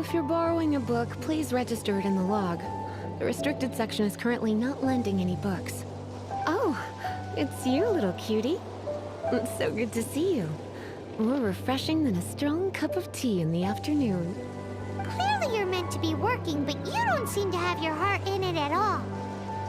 If you're borrowing a book, please register it in the log. The restricted section is currently not lending any books. Oh, it's you, little cutie. It's so good to see you. More refreshing than a strong cup of tea in the afternoon. Clearly you're meant to be working, but you don't seem to have your heart in it at all.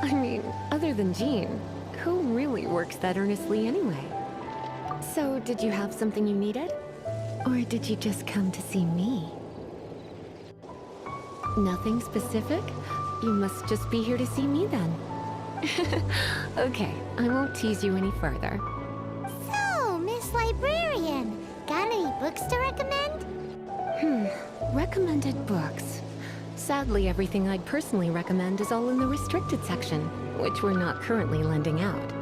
I mean, other than Jean, who really works that earnestly anyway? So, did you have something you needed? Or did you just come to see me? Nothing specific? You must just be here to see me then. Okay, I won't tease you any further. So, Miss Librarian, got any books to recommend? Recommended books. Sadly, everything I'd personally recommend is all in the restricted section, which we're not currently lending out.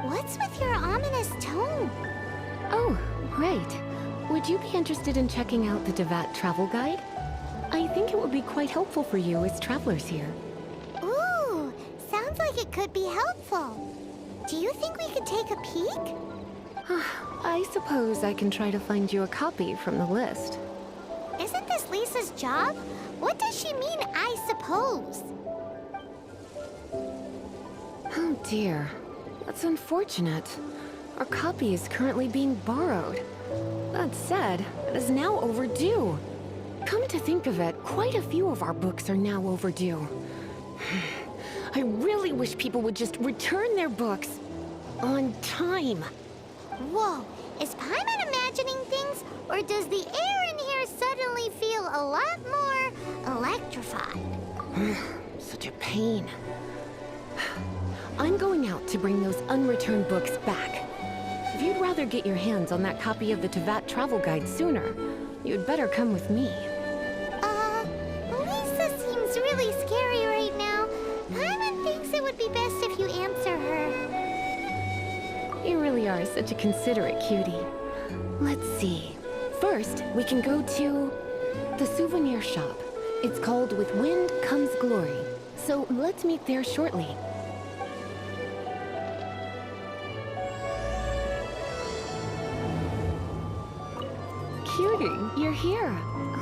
What's with your ominous tone? Oh, right. Would you be interested in checking out the Devat travel guide? I think it would be quite helpful for you as travelers here. Ooh, sounds like it could be helpful. Do you think we could take a peek? I suppose I can try to find you a copy from the list. Isn't this Lisa's job? What does she mean, I suppose? Oh dear, that's unfortunate. Our copy is currently being borrowed. That said, it is now overdue. Come to think of it, quite a few of our books are now overdue. I really wish people would just return their books on time. Whoa, is Paimon imagining things, or does the air in here suddenly feel a lot more electrified? Such a pain. I'm going out to bring those unreturned books back. If you'd rather get your hands on that copy of the Tevat travel guide sooner, you'd better come with me. Lisa seems really scary right now. Paimon thinks it would be best if you answer her. You really are such a considerate cutie. Let's see. First, we can go to the souvenir shop. It's called With Wind Comes Glory. So let's meet there shortly. Cutie, you're here.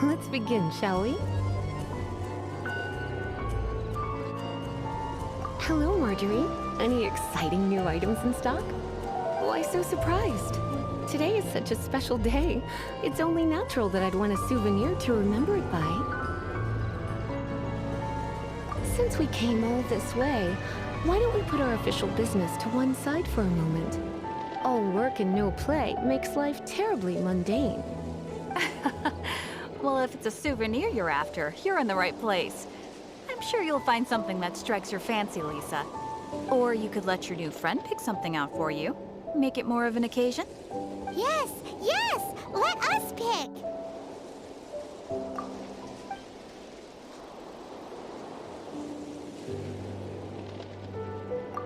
Let's begin, shall we? Hello, Marjorie. Any exciting new items in stock? Why so surprised? Today is such a special day. It's only natural that I'd want a souvenir to remember it by. Since we came all this way, why don't we put our official business to one side for a moment? All work and no play makes life terribly mundane. Well, if it's a souvenir you're after, you're in the right place. I'm sure you'll find something that strikes your fancy, Lisa. Or you could let your new friend pick something out for you. Make it more of an occasion. Yes, yes! Let us pick!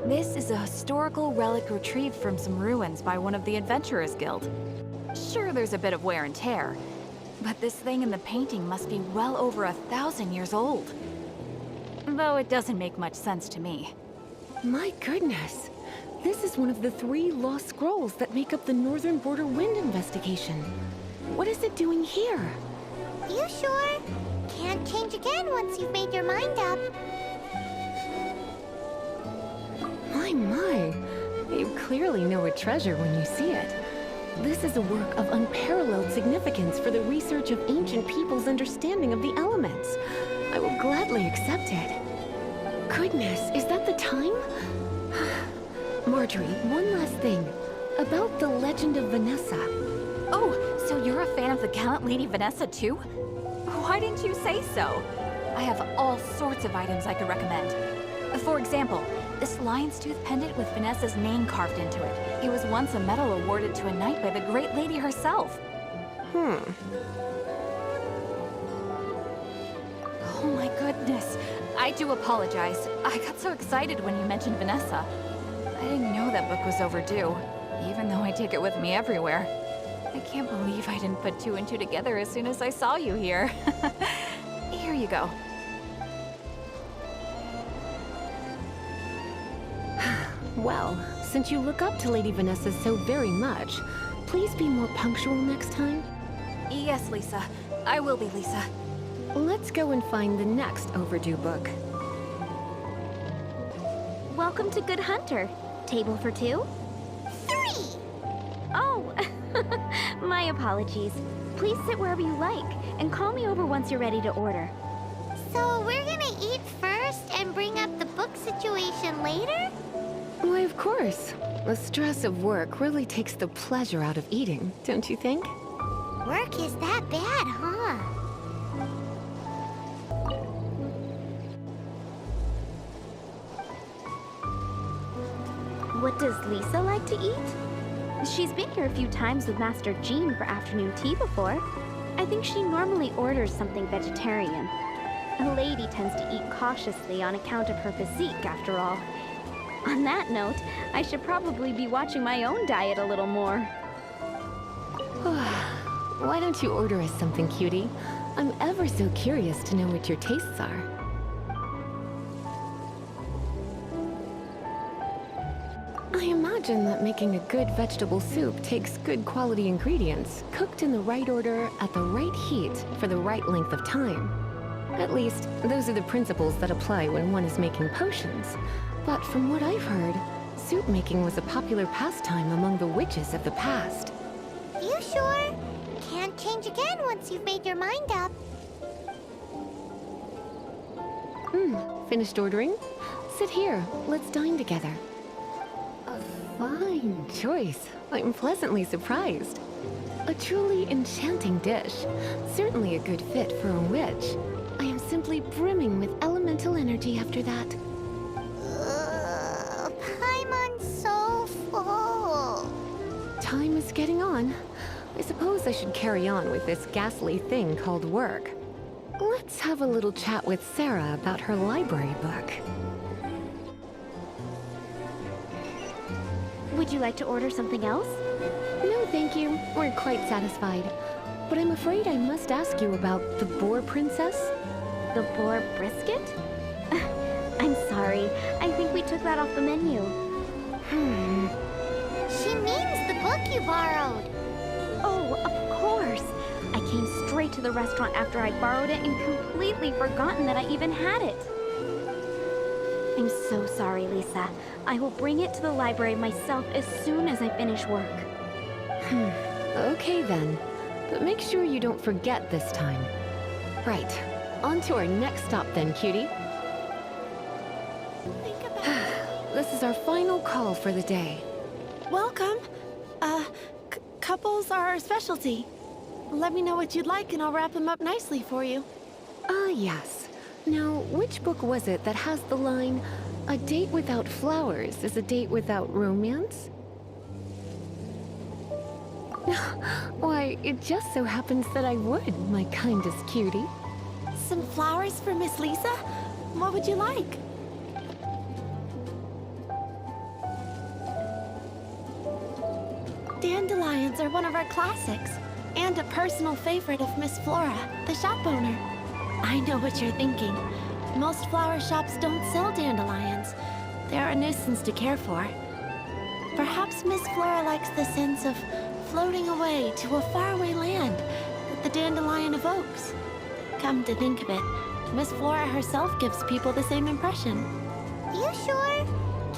This is a historical relic retrieved from some ruins by one of the Adventurers Guild. Sure, there's a bit of wear and tear, but this thing in the painting must be well over 1,000 years old. Though it doesn't make much sense to me. My goodness! This is one of the 3 lost scrolls that make up the Northern Border Wind investigation. What is it doing here? You sure? Can't change again once you've made your mind up. My. You clearly know a treasure when you see it. This is a work of unparalleled significance for the research of ancient people's understanding of the elements. I will gladly accept it. Goodness, is that the time? Marjorie, one last thing. About the legend of Vanessa. Oh, so you're a fan of the gallant Lady Vanessa too? Why didn't you say so? I have all sorts of items I could recommend. For example, this lion's tooth pendant with Vanessa's name carved into it. It was once a medal awarded to a knight by the great lady herself. Oh my goodness. I do apologize. I got so excited when you mentioned Vanessa. I didn't know that book was overdue, even though I take it with me everywhere. I can't believe I didn't put 2 and 2 together as soon as I saw you here. Here you go. Well, since you look up to Lady Vanessa so very much, please be more punctual next time. Yes, Lisa. I will be, Lisa. Let's go and find the next overdue book. Welcome to Good Hunter. Table for two? 3! Oh, my apologies. Please sit wherever you like, and call me over once you're ready to order. So we're gonna eat first and bring up the book situation later? Why, of course. The stress of work really takes the pleasure out of eating, don't you think? Work is that bad, huh? What does Lisa like to eat? She's been here a few times with Master Jean for afternoon tea before. I think she normally orders something vegetarian. A lady tends to eat cautiously on account of her physique, after all. On that note, I should probably be watching my own diet a little more. Why don't you order us something, cutie? I'm ever so curious to know what your tastes are. I imagine that making a good vegetable soup takes good quality ingredients, cooked in the right order, at the right heat, for the right length of time. At least, those are the principles that apply when one is making potions. But from what I've heard, soup making was a popular pastime among the witches of the past. You sure? Can't change again once you've made your mind up. Finished ordering? Sit here, let's dine together. A fine choice. I'm pleasantly surprised. A truly enchanting dish. Certainly a good fit for a witch. I am simply brimming with elemental energy after that. Paimon's so full. Time is getting on. I suppose I should carry on with this ghastly thing called work. Let's have a little chat with Sarah about her library book. Would you like to order something else? No, thank you. We're quite satisfied. But I'm afraid I must ask you about the Boar Princess. The boar brisket? I'm sorry. I think we took that off the menu. She means the book you borrowed. Oh, of course. I came straight to the restaurant after I borrowed it and completely forgotten that I even had it. I'm so sorry, Lisa. I will bring it to the library myself as soon as I finish work. Okay then. But make sure you don't forget this time. Right. On to our next stop then, cutie. Think about This is our final call for the day. Welcome. Couples are our specialty. Let me know what you'd like and I'll wrap them up nicely for you. Yes. Now, which book was it that has the line, "A date without flowers is a date without romance"? Why, it just so happens that I would, my kindest cutie. Some flowers for Miss Lisa? What would you like? Dandelions are one of our classics, and a personal favorite of Miss Flora, the shop owner. I know what you're thinking. Most flower shops don't sell dandelions. They're a nuisance to care for. Perhaps Miss Flora likes the sense of floating away to a faraway land that the dandelion evokes. Come to think of it, Miss Flora herself gives people the same impression. You sure?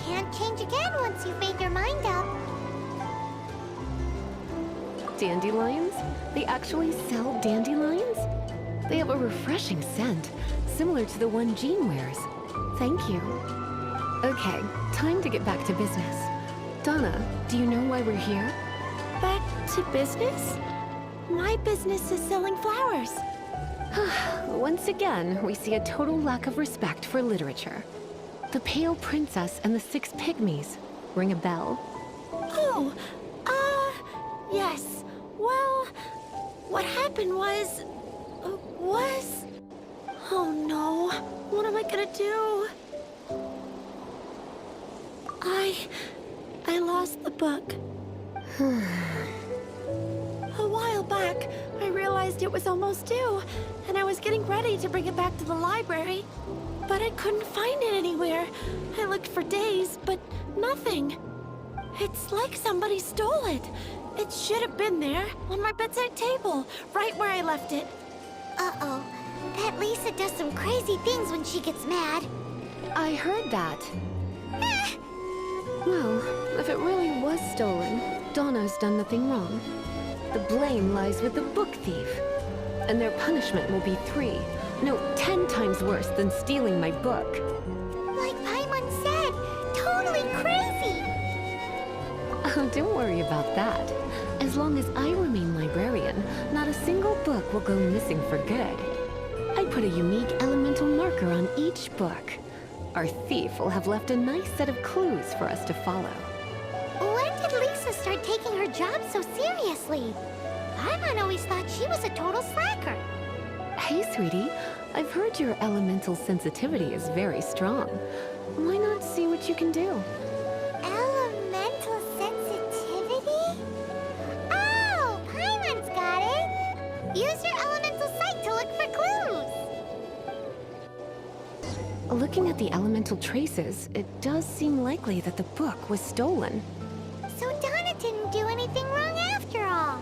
Can't change again once you've made your mind up. Dandelions? They actually sell dandelions? They have a refreshing scent, similar to the one Jean wears. Thank you. Okay, time to get back to business. Donna, do you know why we're here? Back to business? My business is selling flowers. Once again, we see a total lack of respect for literature. The Pale Princess and the Six Pygmies. Ring a bell? Oh, yes. Well, what happened was... Oh no, what am I gonna do? I lost the book. A while back, I realized it was almost due, and I was getting ready to bring it back to the library. But I couldn't find it anywhere. I looked for days, but nothing. It's like somebody stole it. It should have been there, on my bedside table, right where I left it. Uh-oh. that Lisa does some crazy things when she gets mad. I heard that. Well, if it really was stolen, Donna's done nothing wrong. The blame lies with the book thief. And their punishment will be 10 times worse than stealing my book. Like Paimon said, totally crazy. Oh, don't worry about that. As long as I remain librarian, not a single book will go missing for good. I put a unique elemental marker on each book. Our thief will have left a nice set of clues for us to follow. When did Lisa start taking her job so seriously? Paimon always thought she was a total slacker. Hey, sweetie. I've heard your elemental sensitivity is very strong. Why not see what you can do? Elemental sensitivity? Oh, Paimon's got it! Use your elemental sight to look for clues. Looking at the elemental traces, it does seem likely that the book was stolen. So Donna didn't do anything wrong after all.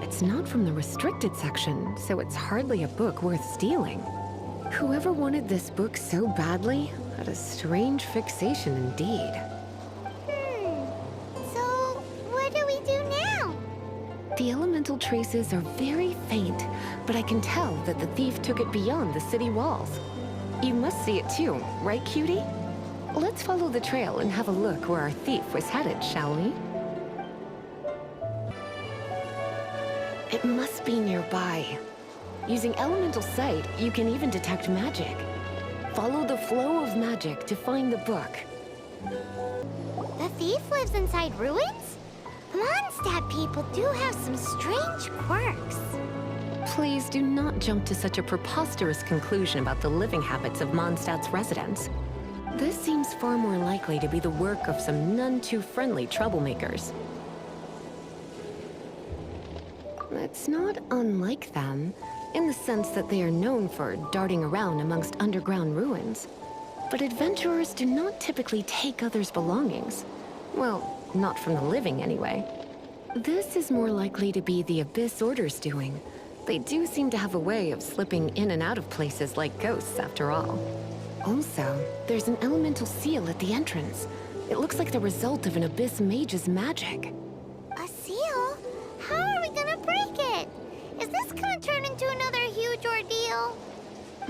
It's not from the restricted section, so it's hardly a book worth stealing. Whoever wanted this book so badly had a strange fixation indeed. So what do we do now? The elemental traces are very faint, but I can tell that the thief took it beyond the city walls. You must see it too, right, cutie? Let's follow the trail and have a look where our thief was headed, shall we? It must be nearby. Using elemental sight, you can even detect magic. Follow the flow of magic to find the book. The thief lives inside ruins? Mondstadt people do have some strange quirks. Please do not jump to such a preposterous conclusion about the living habits of Mondstadt's residents. This seems far more likely to be the work of some none-too-friendly troublemakers. It's not unlike them, in the sense that they are known for darting around amongst underground ruins. But adventurers do not typically take others' belongings. Well, not from the living anyway. This is more likely to be the Abyss Order's doing. They do seem to have a way of slipping in and out of places like ghosts, after all. Also, there's an elemental seal at the entrance. It looks like the result of an Abyss mage's magic. A seal? How are we gonna break it? Is this gonna turn into another huge ordeal?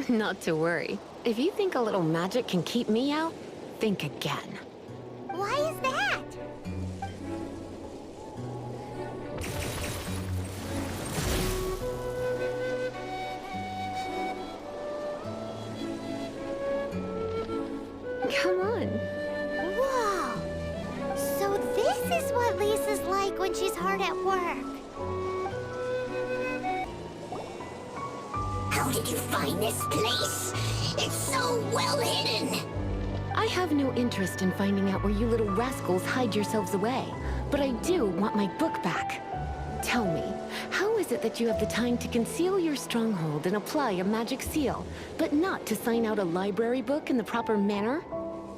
Not to worry. If you think a little magic can keep me out, think again. Why is that? Come on. Whoa! So this is what Lisa's like when she's hard at work. How did you find this place? It's so well hidden. I have no interest in finding out where you little rascals hide yourselves away, but I do want my book back. Tell me, how is it that you have the time to conceal your stronghold and apply a magic seal, but not to sign out a library book in the proper manner?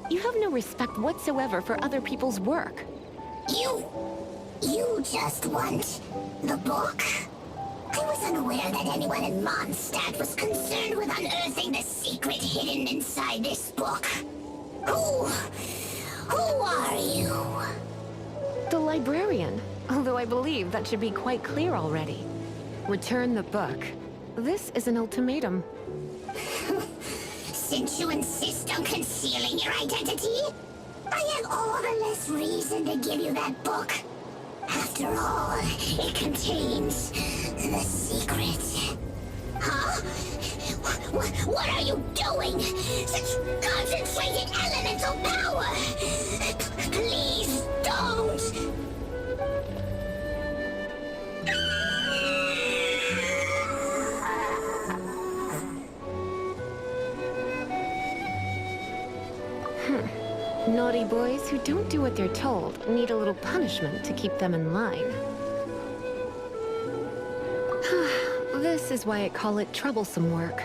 You have no respect whatsoever for other people's work. You just want the book? I was unaware that anyone in Mondstadt was concerned with unearthing the secret hidden inside this book. Who are you? The librarian, although I believe that should be quite clear already. Return the book. This is an ultimatum. Since you insist on concealing your identity, I have all the less reason to give you that book. After all, it contains the secret. Huh? What are you doing? Such concentrated elemental power! Please don't! Naughty boys who don't do what they're told need a little punishment to keep them in line. This is why I call it troublesome work.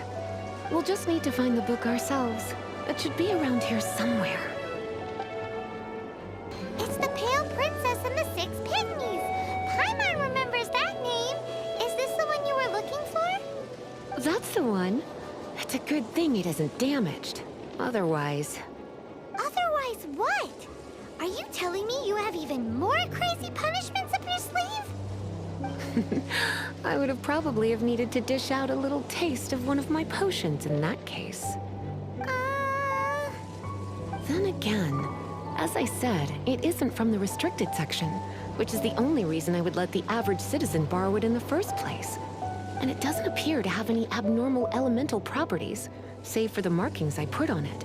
We'll just need to find the book ourselves. It should be around here somewhere. It's the Pale Princess and the Six Pygmies. Paimon remembers that name. Is this the one you were looking for? That's the one. It's a good thing it isn't damaged. Otherwise... Otherwise what? Are you telling me you have even more crazy punishments up your sleeve? I would have probably have needed to dish out a little taste of one of my potions in that case. Then again, as I said, it isn't from the restricted section, which is the only reason I would let the average citizen borrow it in the first place. And it doesn't appear to have any abnormal elemental properties, save for the markings I put on it.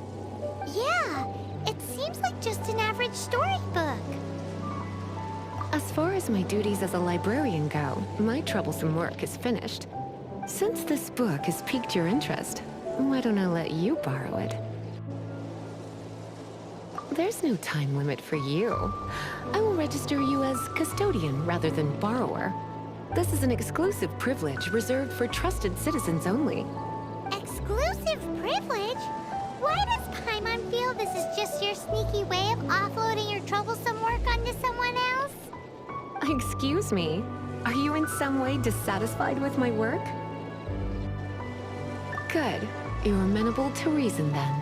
Yeah, it seems like just an average storybook. As far as my duties as a librarian go, my troublesome work is finished. Since this book has piqued your interest, why don't I let you borrow it? There's no time limit for you. I will register you as custodian rather than borrower. This is an exclusive privilege reserved for trusted citizens only. Exclusive privilege? Why does Paimon feel this is just your sneaky way of offloading your troublesome work onto someone else? Excuse me, are you in some way dissatisfied with my work? Good. You're amenable to reason then.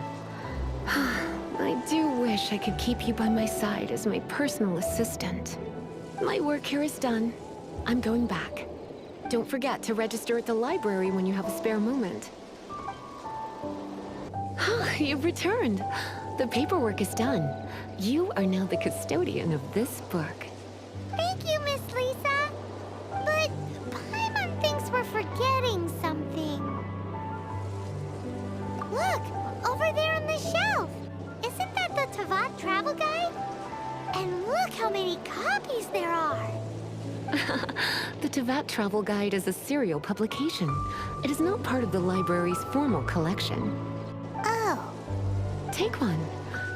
I do wish I could keep you by my side as my personal assistant. My work here is done. I'm going back. Don't forget to register at the library when you have a spare moment. You've returned. The paperwork is done. You are now the custodian of this book. Thank you, Miss Lisa. But Paimon thinks we're forgetting something. Look, over there on the shelf. Isn't that the Tavat travel guide? And look how many copies there are. The Tavat Travel Guide is a serial publication. It is not part of the library's formal collection. Oh. Take one.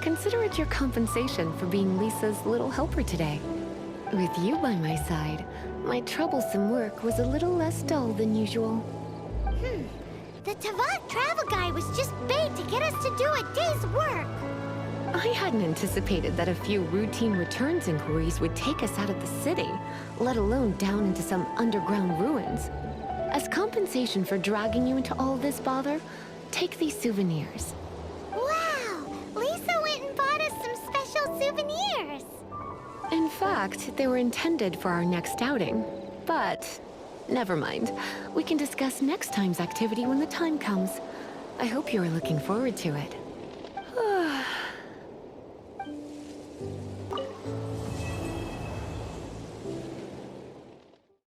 Consider it your compensation for being Lisa's little helper today. With you by my side, my troublesome work was a little less dull than usual. The Tavat travel guide was just bait to get us to do a day's work. I hadn't anticipated that a few routine returns inquiries would take us out of the city, let alone down into some underground ruins. As compensation for dragging you into all this bother, take these souvenirs. Wow! Lisa went and bought us some special souvenirs. In fact, they were intended for our next outing. But, never mind. We can discuss next time's activity when the time comes. I hope you are looking forward to it.